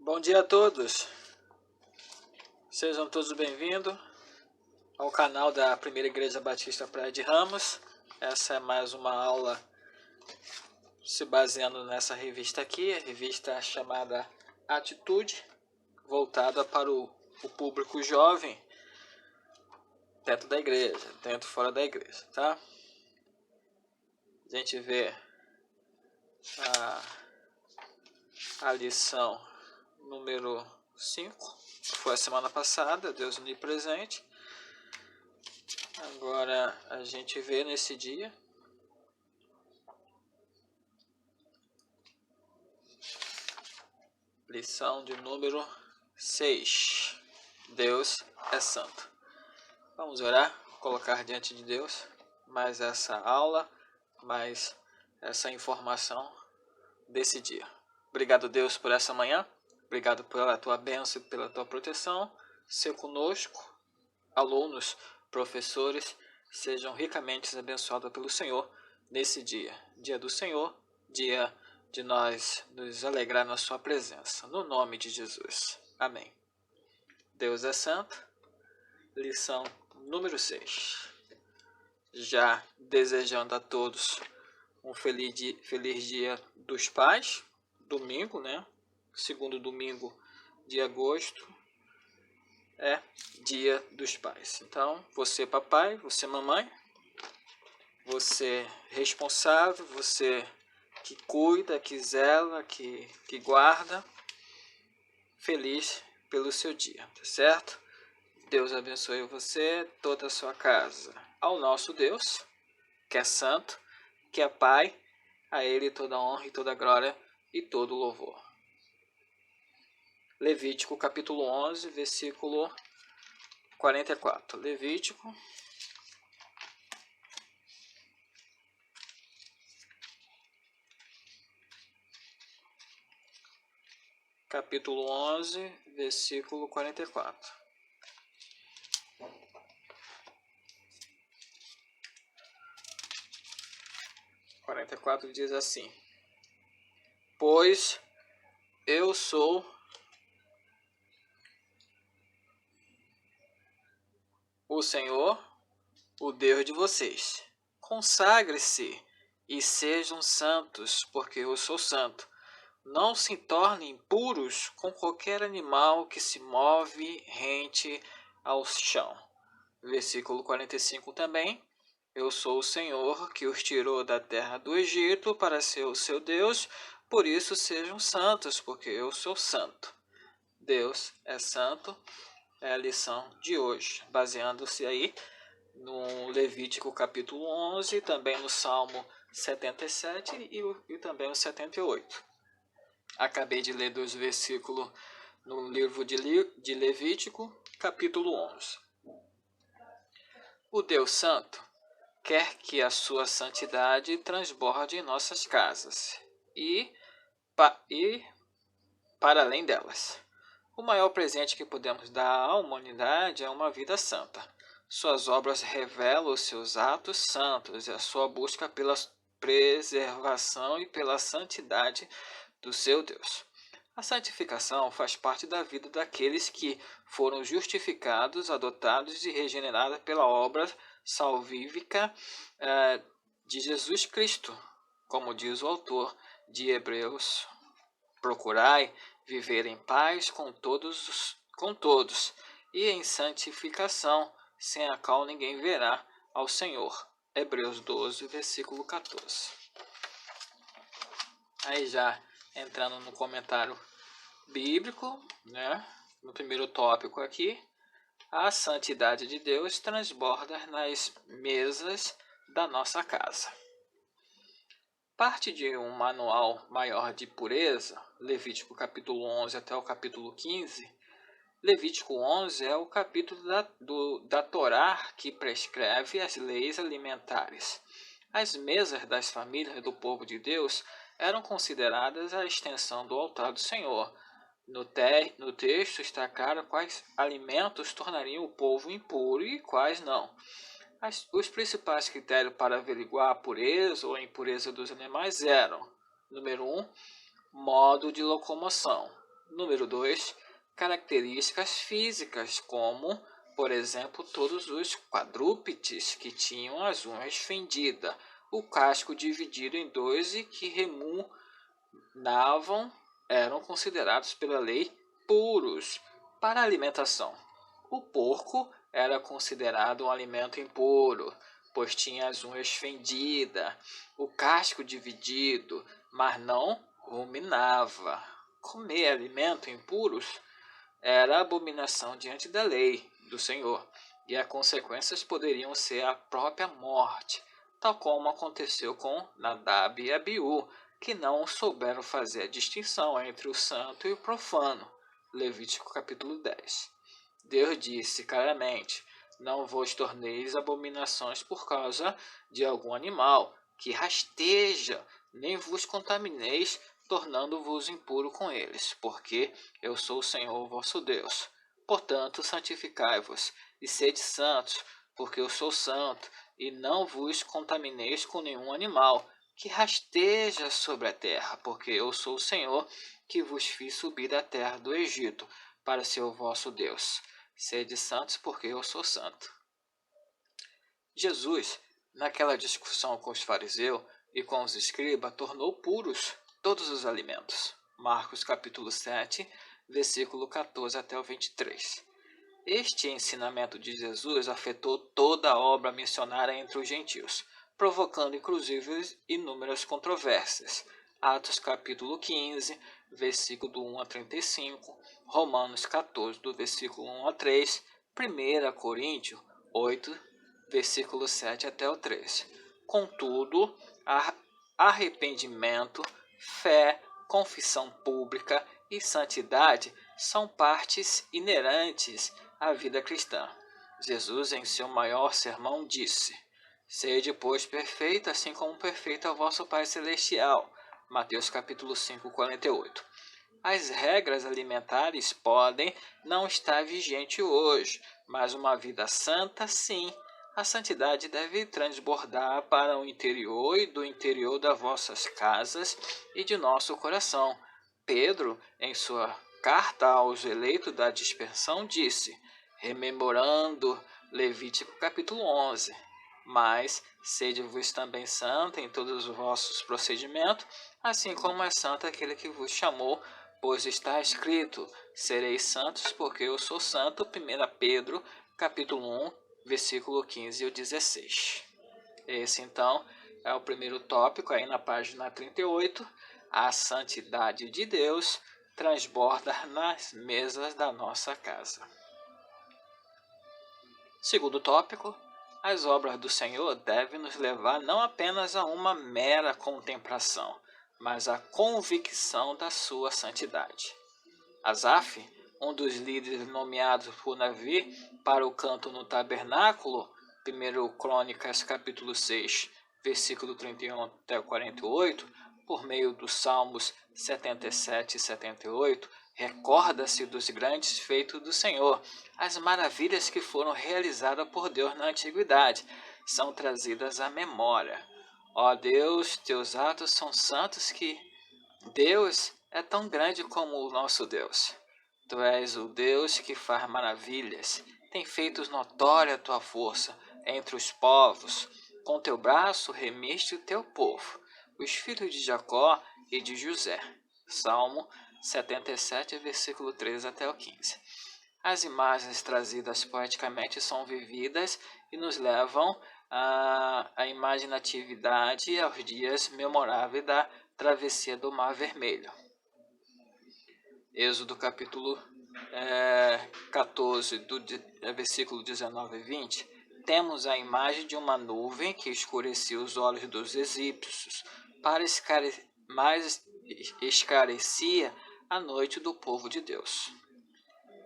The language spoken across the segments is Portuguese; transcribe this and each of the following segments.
Bom dia a todos, sejam todos bem-vindos ao canal da Primeira Igreja Batista Praia de Ramos. Essa é mais uma aula se baseando nessa revista aqui, a revista chamada Atitude, voltada para o público jovem, dentro da igreja, dentro e fora da igreja, tá? A gente vê a lição número 5, que foi a semana passada, Deus onipresente. Agora a gente vê nesse dia lição de número 6. Deus é santo. Vamos orar, colocar diante de Deus mais essa aula, mais essa informação desse dia. Obrigado, Deus, por essa manhã. Obrigado pela tua bênção e pela tua proteção. Ser conosco, alunos, professores, sejam ricamente abençoados pelo Senhor nesse dia. Dia do Senhor, dia de nós nos alegrar na sua presença. No nome de Jesus. Amém. Deus é santo. Lição número 6. Já desejando a todos um feliz dia dos pais. Domingo, né? Segundo domingo de agosto é dia dos pais. Então, você papai, você mamãe, você responsável, você que cuida, que zela, que guarda, feliz pelo seu dia, tá certo? Deus abençoe você, toda a sua casa. Ao nosso Deus, que é santo, que é Pai, a Ele toda a honra e toda a glória e todo o louvor. Levítico capítulo 11, versículo 44. Levítico capítulo 11, versículo 44. O 44 diz assim: Pois eu sou o Senhor, o Deus de vocês. Consagre-se e sejam santos, porque eu sou santo. Não se tornem impuros com qualquer animal que se move rente ao chão. Versículo 45 também. Eu sou o Senhor que os tirou da terra do Egito para ser o seu Deus, por isso sejam santos, porque eu sou santo. Deus é santo, é a lição de hoje, baseando-se aí no Levítico capítulo 11, também no Salmo 77 e também o 78. Acabei de ler 2 versículos no livro de Levítico, capítulo 11. O Deus Santo quer que a sua santidade transborde em nossas casas e para além delas. O maior presente que podemos dar à humanidade é uma vida santa. Suas obras revelam os seus atos santos e a sua busca pela preservação e pela santidade do seu Deus. A santificação faz parte da vida daqueles que foram justificados, adotados e regenerados pela obra salvífica de Jesus Cristo. Como diz o autor de Hebreus: procurai viver em paz com todos e em santificação, sem a qual ninguém verá ao Senhor. Hebreus 12, versículo 14. Aí já entrando no comentário bíblico, né? No primeiro tópico aqui, a santidade de Deus transborda nas mesas da nossa casa. Parte de um manual maior de pureza, Levítico capítulo 11 até o capítulo 15. Levítico 11 é o capítulo da Torá que prescreve as leis alimentares. As mesas das famílias do povo de Deus eram consideradas a extensão do altar do Senhor. No texto está claro quais alimentos tornariam o povo impuro e quais não. Os principais critérios para averiguar a pureza ou a impureza dos animais eram: número 1, modo de locomoção. Número 2. Características físicas, como, por exemplo, todos os quadrúpedes que tinham as unhas fendidas, o casco dividido em dois e que remunavam, eram considerados pela lei puros para a alimentação. O porco era considerado um alimento impuro, pois tinha as unhas fendidas, o casco dividido, mas não ruminava. Comer alimentos impuros era abominação diante da lei do Senhor, e as consequências poderiam ser a própria morte, tal como aconteceu com Nadab e Abiú, que não souberam fazer a distinção entre o santo e o profano. Levítico capítulo 10. Deus disse claramente: não vos torneis abominações por causa de algum animal que rasteja, nem vos contamineis, tornando-vos impuro com eles, porque eu sou o Senhor vosso Deus. Portanto, santificai-vos e sede santos, porque eu sou santo, e não vos contamineis com nenhum animal que rasteja sobre a terra, porque eu sou o Senhor que vos fiz subir da terra do Egito, para ser o vosso Deus. Sede santos, porque eu sou santo. Jesus, naquela discussão com os fariseus e com os escribas, tornou puros todos os alimentos. Marcos capítulo 7, versículo 14 até o 23. Este ensinamento de Jesus afetou toda a obra missionária entre os gentios, provocando inclusive inúmeras controvérsias. Atos capítulo 15, versículo do 1 a 35, Romanos 14, do versículo 1 a 3, 1 Coríntios 8, versículo 7 até o 13. Contudo, arrependimento, fé, confissão pública e santidade são partes inerentes à vida cristã. Jesus, em seu maior sermão, disse: sede, pois, perfeito, assim como perfeito é o vosso Pai Celestial. Mateus capítulo 5, 48. As regras alimentares podem não estar vigentes hoje, mas uma vida santa, sim. A santidade deve transbordar para o interior e do interior das vossas casas e de nosso coração. Pedro, em sua carta aos eleitos da dispersão, disse, rememorando Levítico capítulo 11, mas sede-vos também santa em todos os vossos procedimentos, assim como é santo aquele que vos chamou, pois está escrito, sereis santos porque eu sou santo. 1 Pedro capítulo 1, versículo 15 e 16. Esse então é o primeiro tópico aí na página 38. A santidade de Deus transborda nas mesas da nossa casa. Segundo tópico, as obras do Senhor devem nos levar não apenas a uma mera contemplação, mas à convicção da sua santidade. Asaf, um dos líderes nomeados por Davi para o canto no tabernáculo, 1 Crônicas capítulo 6, versículo 31 até 48, por meio dos Salmos 77 e 78, recorda-se dos grandes feitos do Senhor. As maravilhas que foram realizadas por Deus na antiguidade são trazidas à memória. Ó Deus, teus atos são santos, que Deus é tão grande como o nosso Deus. Tu és o Deus que faz maravilhas. Tem feito notória a tua força entre os povos. Com teu braço remiste o teu povo, os filhos de Jacó e de José. Salmo 77, versículo 13 até o 15. As imagens trazidas poeticamente são vividas e nos levam à imaginatividade e aos dias memoráveis da travessia do Mar Vermelho. Êxodo capítulo 14, versículo 19 e 20, temos a imagem de uma nuvem que escurecia os olhos dos egípcios, mas esclarecia a noite do povo de Deus.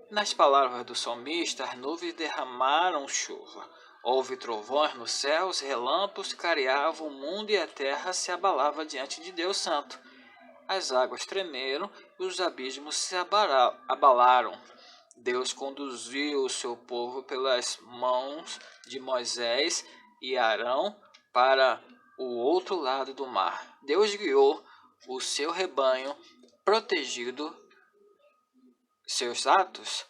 Nas palavras do salmista, as nuvens derramaram chuva. Houve trovões nos céus, relâmpagos clareavam o mundo e a terra se abalava diante de Deus Santo. As águas tremeram e os abismos se abalaram. Deus conduziu o seu povo pelas mãos de Moisés e Arão para o outro lado do mar. Deus guiou o seu rebanho protegido seus atos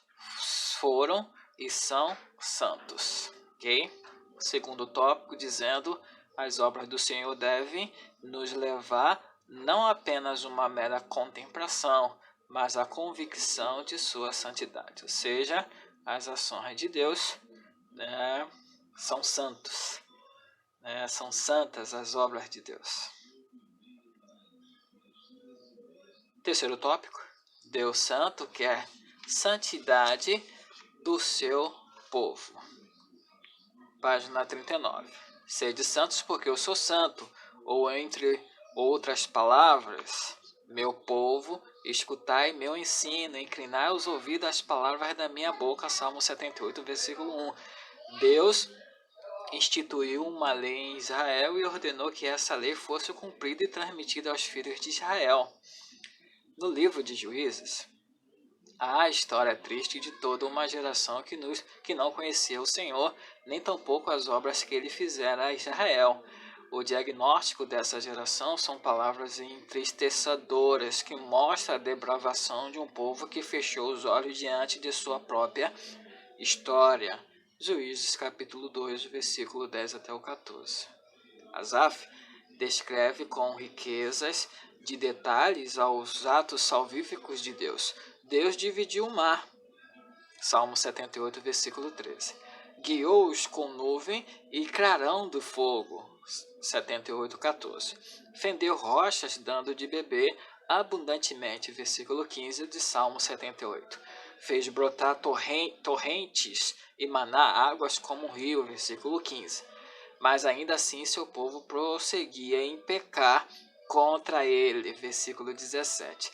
foram e são santos, ok? Segundo tópico, dizendo, as obras do Senhor devem nos levar não apenas uma mera contemplação, mas a convicção de sua santidade, ou seja, as ações de Deus, né, são santos, né, são santas as obras de Deus. Terceiro tópico, Deus Santo quer santidade do seu povo. Página 39. Sede santos porque eu sou santo, ou entre outras palavras, meu povo, escutai meu ensino, inclinai os ouvidos às palavras da minha boca. Salmo 78, versículo 1. Deus instituiu uma lei em Israel e ordenou que essa lei fosse cumprida e transmitida aos filhos de Israel. No livro de Juízes, há a história triste de toda uma geração que não conhecia o Senhor, nem tampouco as obras que ele fizera a Israel. O diagnóstico dessa geração são palavras entristecedoras que mostram a depravação de um povo que fechou os olhos diante de sua própria história. Juízes capítulo 2, versículo 10 até o 14. Asaf descreve com riquezas de detalhes aos atos salvíficos de Deus. Deus dividiu o mar. Salmo 78, versículo 13. Guiou-os com nuvem e clarão do fogo. 78, 14. Fendeu rochas dando de beber abundantemente. Versículo 15 de Salmo 78. Fez brotar torrentes e manar águas como um rio. Versículo 15. Mas ainda assim seu povo prosseguia em pecar contra ele. Versículo 17.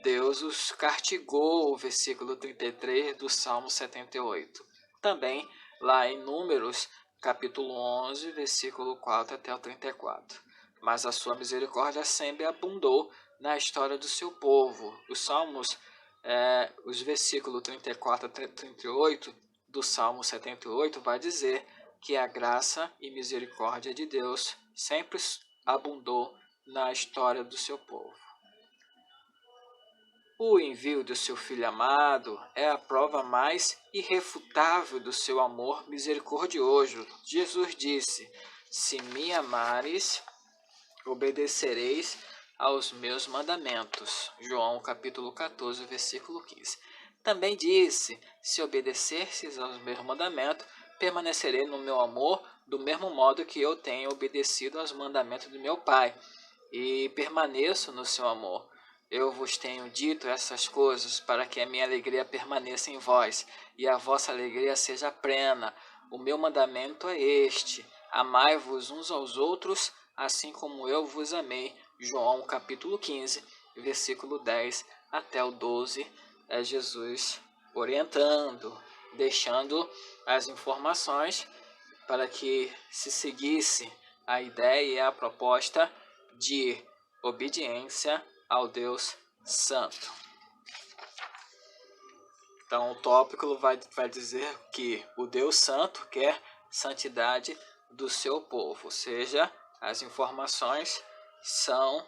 Deus os castigou, versículo 33 do Salmo 78. Também lá em Números, capítulo 11, versículo 4 até o 34. Mas a sua misericórdia sempre abundou na história do seu povo. Os Salmos, os versículos 34 a 38 do Salmo 78 vai dizer que a graça e misericórdia de Deus sempre abundou na história do seu povo. O envio do seu Filho amado é a prova mais irrefutável do seu amor misericordioso. Jesus disse, se me amares, obedecereis aos meus mandamentos. João capítulo 14, versículo 15. Também disse, se obedecerdes aos meus mandamentos, permanecerei no meu amor, do mesmo modo que eu tenho obedecido aos mandamentos do meu Pai, e permaneço no seu amor. Eu vos tenho dito essas coisas para que a minha alegria permaneça em vós e a vossa alegria seja plena. O meu mandamento é este: amai-vos uns aos outros, assim como eu vos amei. João capítulo 15, versículo 10 até o 12, é Jesus orientando, deixando as informações para que se seguisse a ideia e a proposta de obediência ao Deus Santo. Então o tópico vai dizer que o Deus Santo quer santidade do seu povo, ou seja, as informações são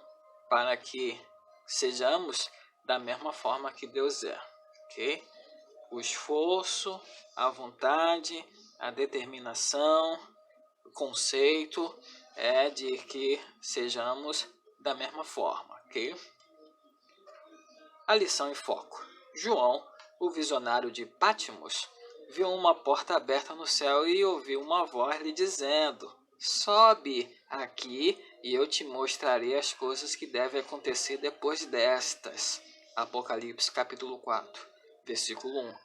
para que sejamos da mesma forma que Deus é, ok? O esforço, a vontade, a determinação, o conceito é de que sejamos da mesma forma, ok? A lição em foco. João, o visionário de Patmos, viu uma porta aberta no céu e ouviu uma voz lhe dizendo, sobe aqui e eu te mostrarei as coisas que devem acontecer depois destas. Apocalipse capítulo 4, versículo 1.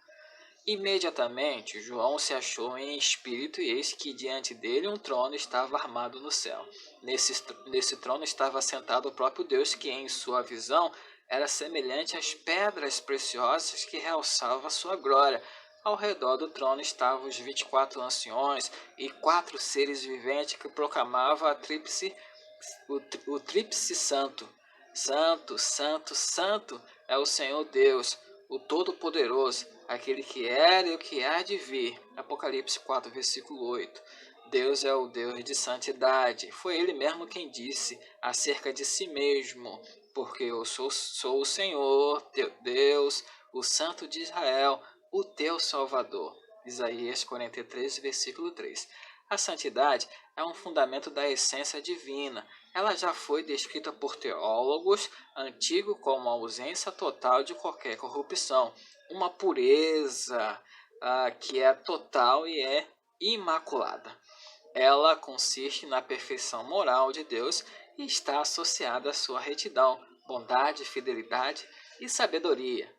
Imediatamente João se achou em espírito e eis que diante dele um trono estava armado no céu. Nesse trono estava sentado o próprio Deus, que em sua visão era semelhante às pedras preciosas que realçavam a sua glória. Ao redor do trono estavam os 24 anciões e 4 seres viventes que proclamavam o tríplice santo. Santo, santo, santo é o Senhor Deus, o Todo-Poderoso, aquele que era e o que há de vir. Apocalipse 4, versículo 8. Deus é o Deus de santidade. Foi Ele mesmo quem disse acerca de si mesmo, porque eu sou o Senhor, teu Deus, o Santo de Israel, o teu Salvador. Isaías 43, versículo 3. A santidade é um fundamento da essência divina. Ela já foi descrita por teólogos antigos como a ausência total de qualquer corrupção, uma pureza que é total e é imaculada. Ela consiste na perfeição moral de Deus e está associada à sua retidão, bondade, fidelidade e sabedoria.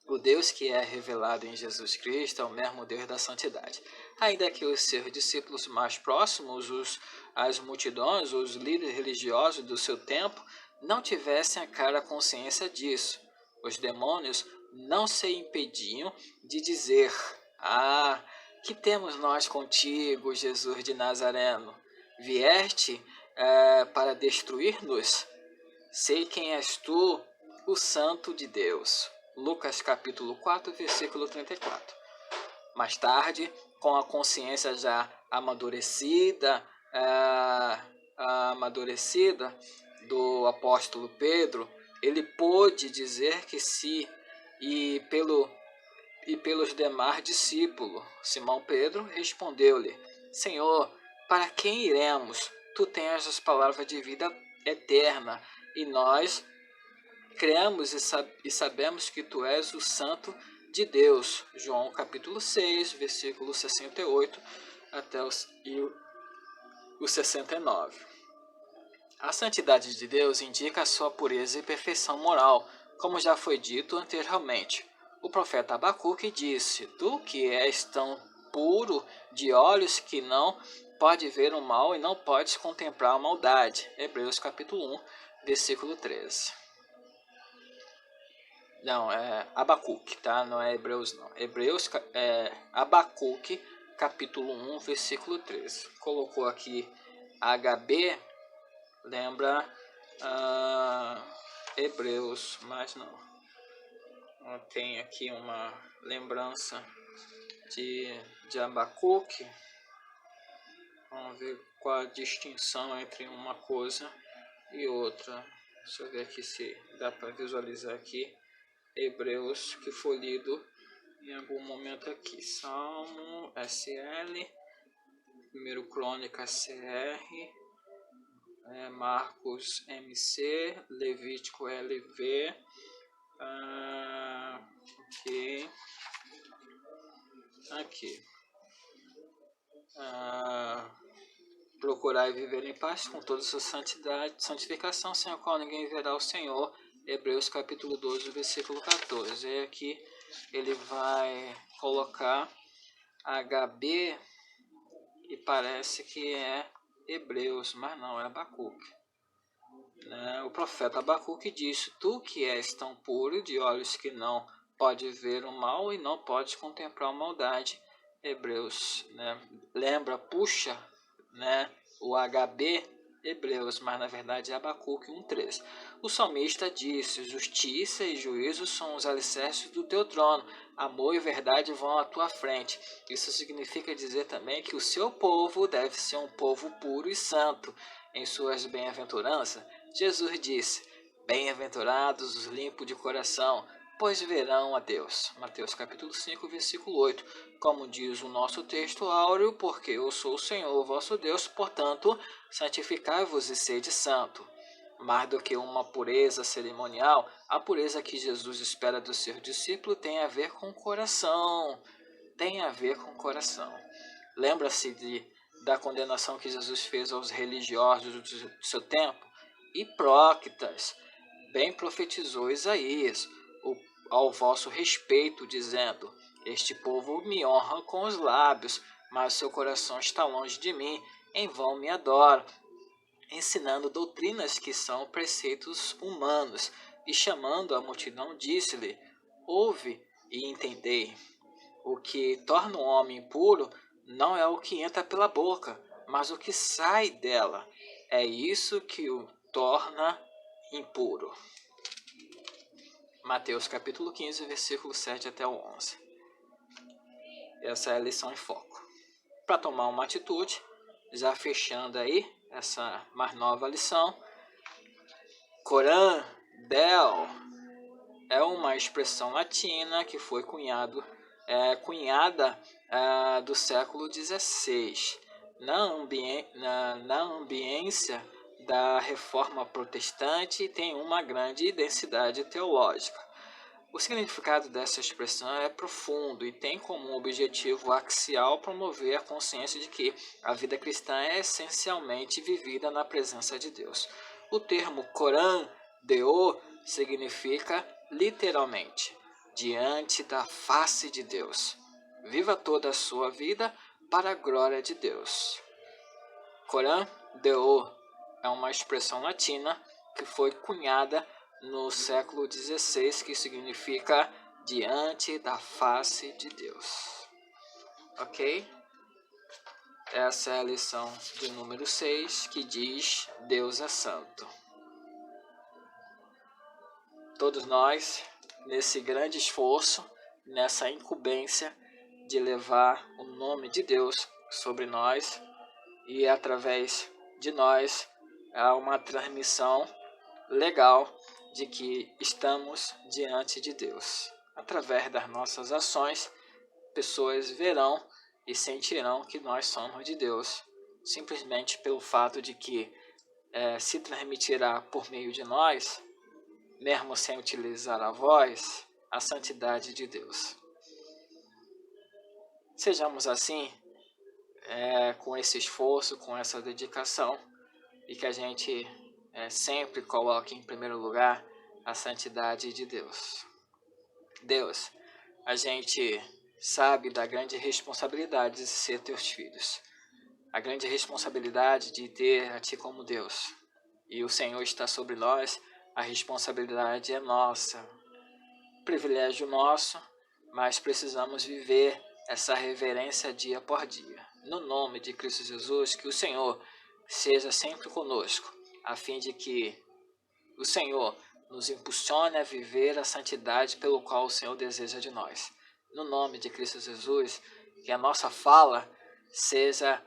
O Deus que é revelado em Jesus Cristo é o mesmo Deus da santidade. Ainda que os seus discípulos mais próximos, as multidões, os líderes religiosos do seu tempo, não tivessem a clara consciência disso. Os demônios não se impediam de dizer: "Ah, que temos nós contigo, Jesus de Nazareno? Vieste para destruir-nos? Sei quem és tu, o Santo de Deus." Lucas capítulo 4, versículo 34. Mais tarde, com a consciência já amadurecida do apóstolo Pedro, ele pôde dizer que sim, e pelos demais discípulos. Simão Pedro respondeu-lhe: "Senhor, para quem iremos? Tu tens as palavras de vida eterna, e nós cremos e sabemos que tu és o Santo de Deus." João capítulo 6, versículo 68 até o 69. A santidade de Deus indica a sua pureza e perfeição moral, como já foi dito anteriormente. O profeta Abacuque disse: "Tu que és tão puro de olhos que não pode ver o mal e não podes contemplar a maldade." Hebreus capítulo 1, versículo 13. Não, é Abacuque, tá? Não é Hebreus, não. Abacuque, capítulo 1, versículo 13. Colocou aqui HB, lembra Hebreus, mas não. Tem aqui uma lembrança de Abacuque. Vamos ver qual a distinção entre uma coisa e outra. Deixa eu ver aqui se dá para visualizar aqui. Hebreus, que foi lido em algum momento aqui. Salmo SL, 1 Crônica CR, Marcos MC, Levítico LV. Aqui. Procurar viver em paz com toda a sua santificação, sem a qual ninguém verá o Senhor. Hebreus capítulo 12, versículo 14. E aqui ele vai colocar HB e parece que é Hebreus, mas não, é Abacuque. O profeta Abacuque disse: "Tu que és tão puro de olhos que não pode ver o mal e não podes contemplar a maldade." Hebreus, puxa, o HB Hebreus, mas na verdade é Abacuque 1:3. O salmista disse: "Justiça e juízo são os alicerces do teu trono, amor e verdade vão à tua frente." Isso significa dizer também que o seu povo deve ser um povo puro e santo. Em suas bem-aventuranças, Jesus disse: "Bem-aventurados os limpos de coração, pois verão a Deus." Mateus capítulo 5, versículo 8. Como diz o nosso texto áureo: "Porque eu sou o Senhor vosso Deus, portanto, santificai-vos e sede santo." Mais do que uma pureza cerimonial, a pureza que Jesus espera dos seus discípulos tem a ver com o coração. Tem a ver com o coração. Lembra-se da condenação que Jesus fez aos religiosos do seu tempo? Hipócritas, bem profetizou Isaías ao vosso respeito, dizendo: "Este povo me honra com os lábios, mas seu coração está longe de mim, em vão me adora, ensinando doutrinas que são preceitos humanos." E chamando a multidão, disse-lhe: "Ouve e entendei. O que torna o homem impuro não é o que entra pela boca, mas o que sai dela. É isso que o torna impuro." Mateus capítulo 15, versículo 7 até o 11. Essa é a lição em foco. Para tomar uma atitude, já fechando aí essa mais nova lição, Corã Del é é uma expressão latina que foi cunhada do século XVI, na ambiência da Reforma Protestante, e tem uma grande densidade teológica. O significado dessa expressão é profundo e tem como objetivo axial promover a consciência de que a vida cristã é essencialmente vivida na presença de Deus. O termo Coran Deo significa literalmente diante da face de Deus. Viva toda a sua vida para a glória de Deus. Coran Deo é uma expressão latina que foi cunhada no século XVI, que significa diante da face de Deus. Ok? Essa é a lição de número 6, que diz: Deus é santo. Todos nós, nesse grande esforço, nessa incumbência de levar o nome de Deus sobre nós, e através de nós há uma transmissão legal de que estamos diante de Deus. Através das nossas ações, pessoas verão e sentirão que nós somos de Deus, simplesmente pelo fato de que se transmitirá por meio de nós, mesmo sem utilizar a voz, a santidade de Deus. Sejamos assim, com esse esforço, com essa dedicação, e que a gente sempre coloque em primeiro lugar a santidade de Deus. Deus, a gente sabe da grande responsabilidade de ser teus filhos, a grande responsabilidade de ter a ti como Deus, e o Senhor está sobre nós, a responsabilidade é nossa, privilégio nosso, mas precisamos viver essa reverência dia por dia. No nome de Cristo Jesus, que o Senhor seja sempre conosco, a fim de que o Senhor nos impulsione a viver a santidade pelo qual o Senhor deseja de nós. No nome de Cristo Jesus, que a nossa fala seja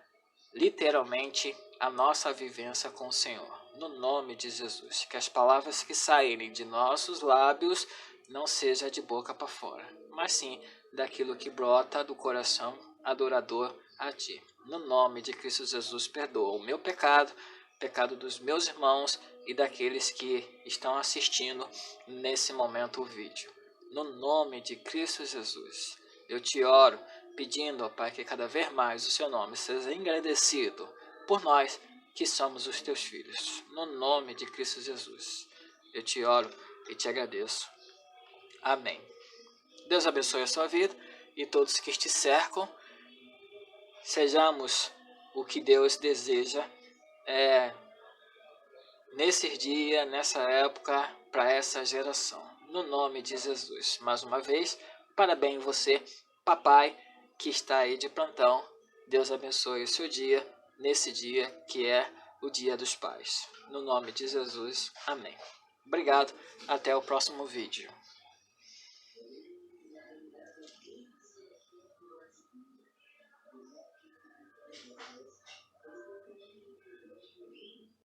literalmente a nossa vivência com o Senhor. No nome de Jesus, que as palavras que saírem de nossos lábios não seja de boca para fora, mas sim daquilo que brota do coração adorador a Ti. No nome de Cristo Jesus, perdoa o meu pecado, pecado dos meus irmãos e daqueles que estão assistindo nesse momento o vídeo. No nome de Cristo Jesus, eu te oro, pedindo, ó Pai, que cada vez mais o Seu nome seja engrandecido por nós que somos os Teus filhos. No nome de Cristo Jesus, eu te oro e te agradeço. Amém. Deus abençoe a sua vida e todos que te cercam. Sejamos o que Deus deseja nesses dias, nessa época, para essa geração. No nome de Jesus. Mais uma vez, parabéns você, papai, que está aí de plantão. Deus abençoe o seu dia, nesse dia que é o Dia dos Pais. No nome de Jesus. Amém. Obrigado. Até o próximo vídeo.